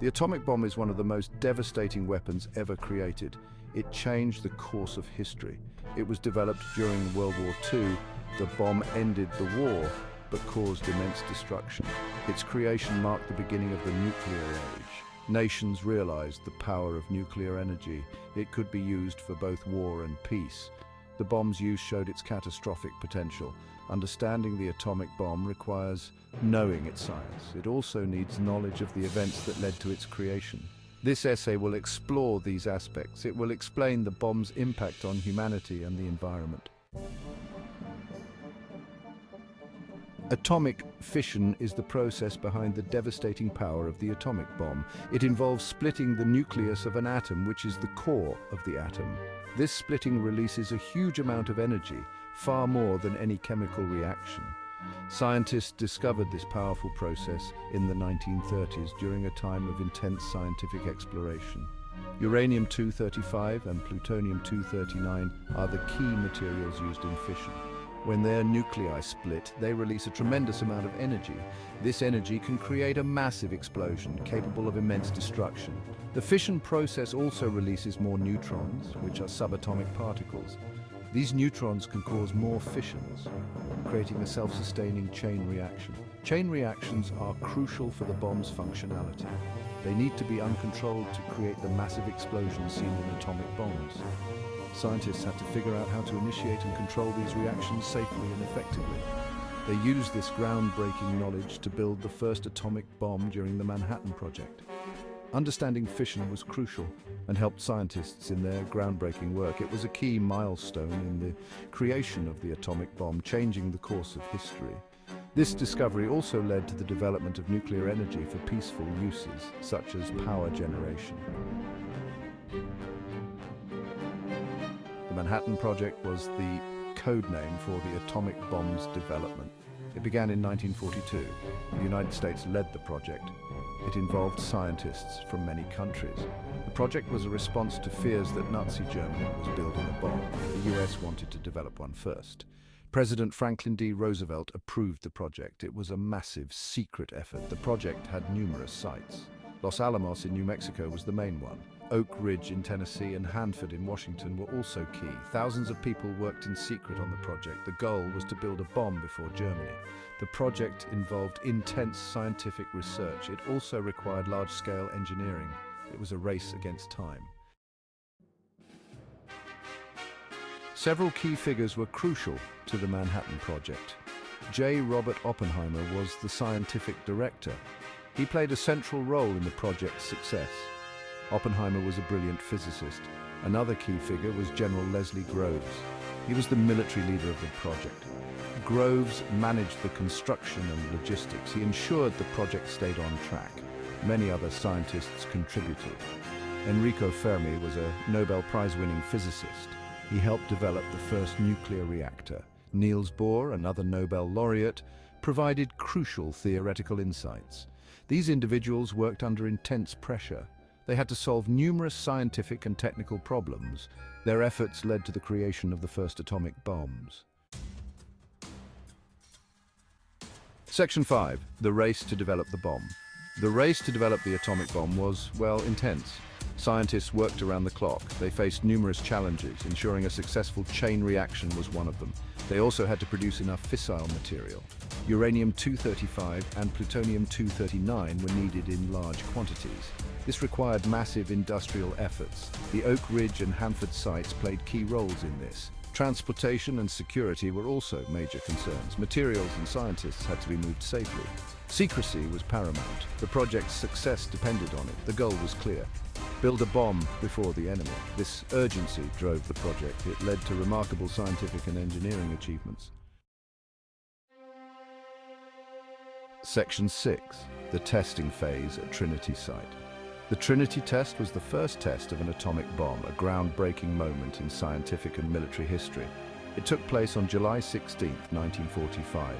The atomic bomb is one of the most devastating weapons ever created. It changed the course of history. It was developed during World War II. The bomb ended the war, but caused immense destruction. Its creation marked the beginning of the nuclear age. Nations realized the power of nuclear energy. It could be used for both war and peace. The bomb's use showed its catastrophic potential. Understanding the atomic bomb requires knowing its science. It also needs knowledge of the events that led to its creation. This essay will explore these aspects. It will explain the bomb's impact on humanity and the environment. Atomic fission is the process behind the devastating power of the atomic bomb. It involves splitting the nucleus of an atom, which is the core of the atom. This splitting releases a huge amount of energy, far more than any chemical reaction. Scientists discovered this powerful process in the 1930s during a time of intense scientific exploration. Uranium-235 and plutonium-239 are the key materials used in fission. When their nuclei split, they release a tremendous amount of energy. This energy can create a massive explosion capable of immense destruction. The fission process also releases more neutrons, which are subatomic particles. These neutrons can cause more fissions, creating a self-sustaining chain reaction. Chain reactions are crucial for the bomb's functionality. They need to be uncontrolled to create the massive explosions seen in atomic bombs. Scientists had to figure out how to initiate and control these reactions safely and effectively. They used this groundbreaking knowledge to build the first atomic bomb during the Manhattan Project. Understanding fission was crucial and helped scientists in their groundbreaking work. It was a key milestone in the creation of the atomic bomb, changing the course of history. This discovery also led to the development of nuclear energy for peaceful uses, such as power generation. The Manhattan Project was the code name for the atomic bomb's development. It began in 1942. The United States led the project. It involved scientists from many countries. The project was a response to fears that Nazi Germany was building a bomb. The US wanted to develop one first. President Franklin D. Roosevelt approved the project. It was a massive, secret effort. The project had numerous sites. Los Alamos in New Mexico was the main one. Oak Ridge in Tennessee and Hanford in Washington were also key. Thousands of people worked in secret on the project. The goal was to build a bomb before Germany. The project involved intense scientific research. It also required large-scale engineering. It was a race against time. Several key figures were crucial to the Manhattan Project. J. Robert Oppenheimer was the scientific director. He played a central role in the project's success. Oppenheimer was a brilliant physicist. Another key figure was General Leslie Groves. He was the military leader of the project. Groves managed the construction and logistics. He ensured the project stayed on track. Many other scientists contributed. Enrico Fermi was a Nobel Prize-winning physicist. He helped develop the first nuclear reactor. Niels Bohr, another Nobel laureate, provided crucial theoretical insights. These individuals worked under intense pressure. They had to solve numerous scientific and technical problems. Their efforts led to the creation of the first atomic bombs. Section 5. The race to develop the bomb. The race to develop the atomic bomb was, well, intense. Scientists worked around the clock. They faced numerous challenges. Ensuring a successful chain reaction was one of them. They also had to produce enough fissile material. Uranium-235 and plutonium-239 were needed in large quantities. This required massive industrial efforts. The Oak Ridge and Hanford sites played key roles in this. Transportation and security were also major concerns. Materials and scientists had to be moved safely. Secrecy was paramount. The project's success depended on it. The goal was clear: build a bomb before the enemy. This urgency drove the project. It led to remarkable scientific and engineering achievements. Section 6. The testing phase at Trinity Site. The Trinity test was the first test of an atomic bomb, a groundbreaking moment in scientific and military history. It took place on July 16, 1945,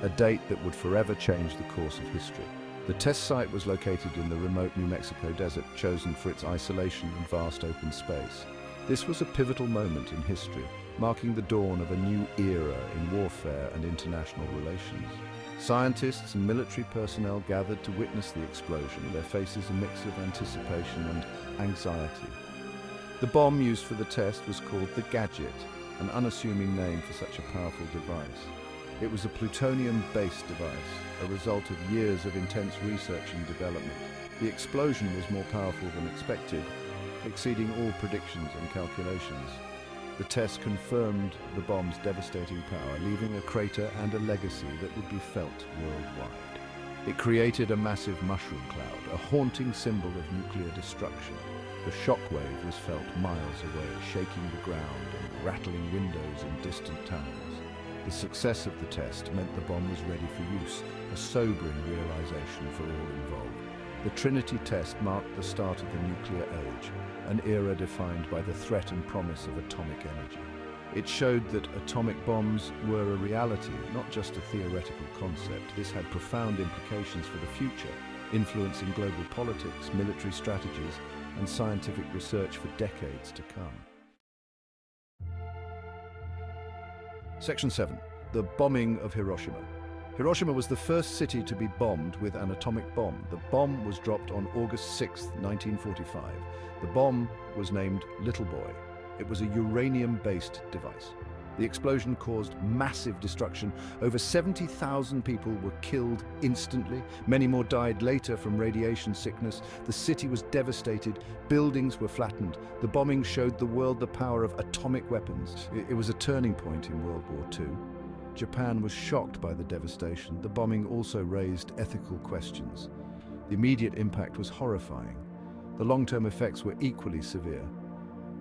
a date that would forever change the course of history. The test site was located in the remote New Mexico desert, chosen for its isolation and vast open space. This was a pivotal moment in history, marking the dawn of a new era in warfare and international relations. Scientists and military personnel gathered to witness the explosion, their faces a mix of anticipation and anxiety. The bomb used for the test was called the Gadget, an unassuming name for such a powerful device. It was a plutonium-based device, a result of years of intense research and development. The explosion was more powerful than expected, exceeding all predictions and calculations. The test confirmed the bomb's devastating power, leaving a crater and a legacy that would be felt worldwide. It created a massive mushroom cloud, a haunting symbol of nuclear destruction. The shockwave was felt miles away, shaking the ground and rattling windows in distant towers. The success of the test meant the bomb was ready for use, a sobering realization for all involved. The Trinity test marked the start of the nuclear age, an era defined by the threat and promise of atomic energy. It showed that atomic bombs were a reality, not just a theoretical concept. This had profound implications for the future, influencing global politics, military strategies, and scientific research for decades to come. Section 7. The bombing of Hiroshima. Hiroshima was the first city to be bombed with an atomic bomb. The bomb was dropped on August 6, 1945. The bomb was named Little Boy. It was a uranium-based device. The explosion caused massive destruction. Over 70,000 people were killed instantly. Many more died later from radiation sickness. The city was devastated. Buildings were flattened. The bombing showed the world the power of atomic weapons. It was a turning point in World War II. Japan was shocked by the devastation. The bombing also raised ethical questions. The immediate impact was horrifying. The long-term effects were equally severe.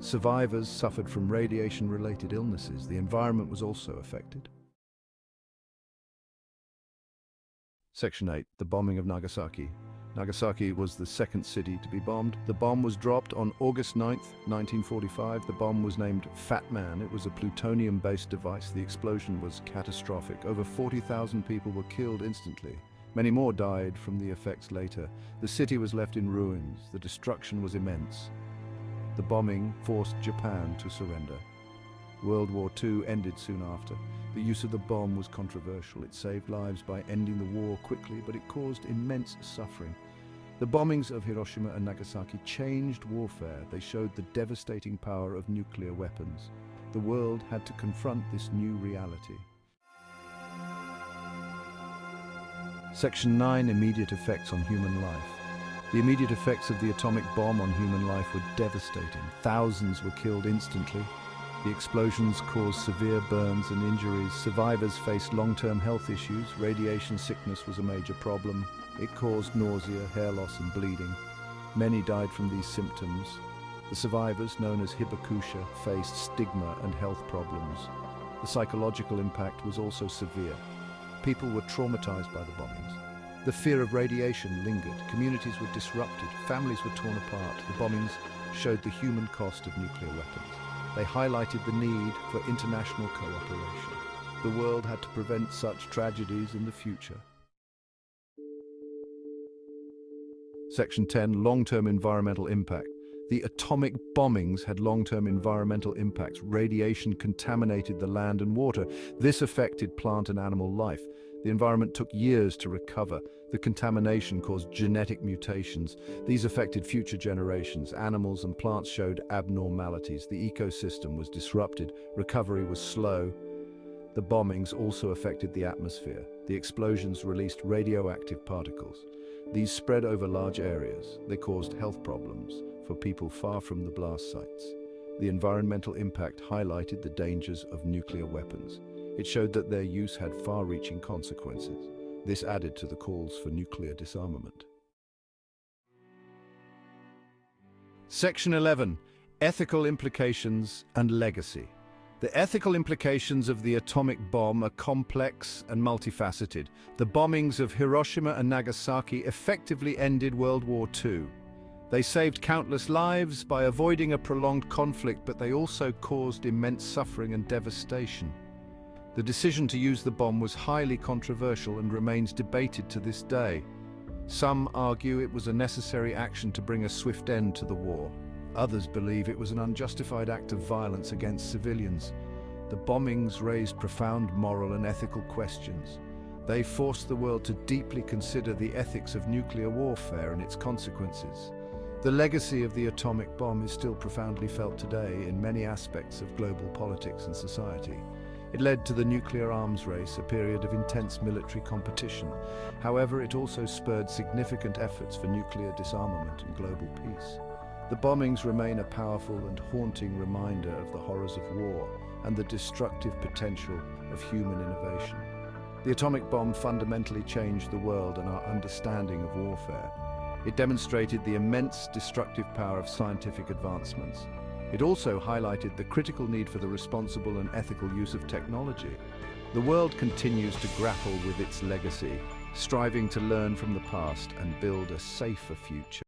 Survivors suffered from radiation-related illnesses. The environment was also affected. Section 8. The bombing of Nagasaki. Nagasaki was the second city to be bombed. The bomb was dropped on August 9, 1945. The bomb was named Fat Man. It was a plutonium-based device. The explosion was catastrophic. Over 40,000 people were killed instantly. Many more died from the effects later. The city was left in ruins. The destruction was immense. The bombing forced Japan to surrender. World War II ended soon after. The use of the bomb was controversial. It saved lives by ending the war quickly, but it caused immense suffering. The bombings of Hiroshima and Nagasaki changed warfare. They showed the devastating power of nuclear weapons. The world had to confront this new reality. Section 9. Immediate effects on human life. The immediate effects of the atomic bomb on human life were devastating. Thousands were killed instantly. The explosions caused severe burns and injuries. Survivors faced long-term health issues. Radiation sickness was a major problem. It caused nausea, hair loss, and bleeding. Many died from these symptoms. The survivors, known as hibakusha, faced stigma and health problems. The psychological impact was also severe. People were traumatized by the bombings. The fear of radiation lingered. Communities were disrupted. Families were torn apart. The bombings showed the human cost of nuclear weapons. They highlighted the need for international cooperation. The world had to prevent such tragedies in the future. Section 10. Long-term environmental impact. The atomic bombings had long-term environmental impacts. Radiation contaminated the land and water. This affected plant and animal life. The environment took years to recover. The contamination caused genetic mutations. These affected future generations. Animals and plants showed abnormalities. The ecosystem was disrupted. Recovery was slow. The bombings also affected the atmosphere. The explosions released radioactive particles. These spread over large areas. They caused health problems for people far from the blast sites. The environmental impact highlighted the dangers of nuclear weapons. It showed that their use had far-reaching consequences. This added to the calls for nuclear disarmament. Section 11. Ethical implications and legacy. The ethical implications of the atomic bomb are complex and multifaceted. The bombings of Hiroshima and Nagasaki effectively ended World War II. They saved countless lives by avoiding a prolonged conflict, but they also caused immense suffering and devastation. The decision to use the bomb was highly controversial and remains debated to this day. Some argue it was a necessary action to bring a swift end to the war. Others believe it was an unjustified act of violence against civilians. The bombings raised profound moral and ethical questions. They forced the world to deeply consider the ethics of nuclear warfare and its consequences. The legacy of the atomic bomb is still profoundly felt today in many aspects of global politics and society. It led to the nuclear arms race, a period of intense military competition. However, it also spurred significant efforts for nuclear disarmament and global peace. The bombings remain a powerful and haunting reminder of the horrors of war and the destructive potential of human innovation. The atomic bomb fundamentally changed the world and our understanding of warfare. It demonstrated the immense destructive power of scientific advancements. It also highlighted the critical need for the responsible and ethical use of technology. The world continues to grapple with its legacy, striving to learn from the past and build a safer future.